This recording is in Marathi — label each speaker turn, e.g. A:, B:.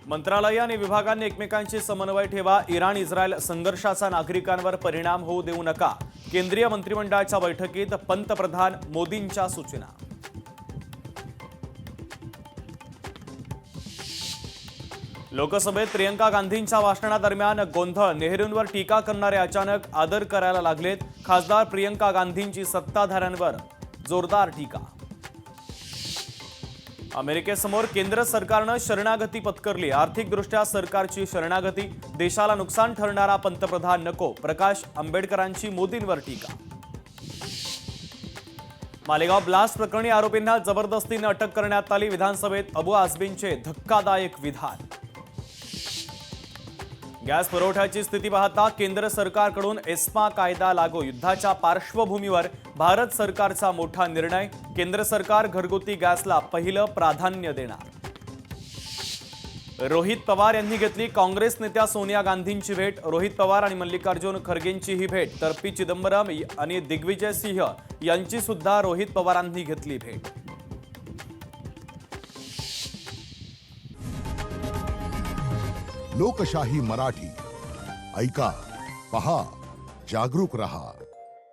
A: मंत्रालय आणि विभागांनी एकमेकांशी समन्वय ठेवा। इराण इस्रायल संघर्षाचा नागरिकांवर परिणाम होऊ देऊ नका। केंद्रीय मंत्रिमंडळाच्या बैठकीत पंतप्रधान मोदींच्या सूचना। लोकसभेत प्रियंका गांधींच्या भाषणादरम्यान गोंधळ। नेहरूंवर टीका करणारे अचानक आदर करायला लागलेत। खासदार प्रियंका गांधींची सत्ताधाऱ्यांवर जोरदार टीका। अमेरिकेसमोर केंद्र सरकारनं शरणागती पत्करली। आर्थिकदृष्ट्या सरकारची शरणागती, देशाला नुकसान ठरणारा पंतप्रधान नको। प्रकाश आंबेडकरांची मोदींवर टीका। मालेगाव ब्लास्ट प्रकरणी आरोपींना जबरदस्तीने अटक करण्यात आली। विधानसभेत अबू आझमींचे धक्कादायक विधान। गॅस पुरवठ्याची स्थिती पाहता केंद्र सरकारकडून एस्मा कायदा लागू। युद्धाच्या पार्श्वभूमीवर भारत सरकारचा मोठा निर्णय। केंद्र सरकार घरगुती गॅसला पहिलं प्राधान्य देणार। रोहित पवार यांनी घेतली काँग्रेस नेत्या सोनिया गांधींची भेट। रोहित पवार आणि मल्लिकार्जुन खरगेंची ही भेट, तर पी चिदंबरम आणि दिग्विजय सिंह यांची सुद्धा रोहित पवारांनी घेतली भेट।
B: लोकशाही मराठी ऐका, पहा, जागरूक रहा।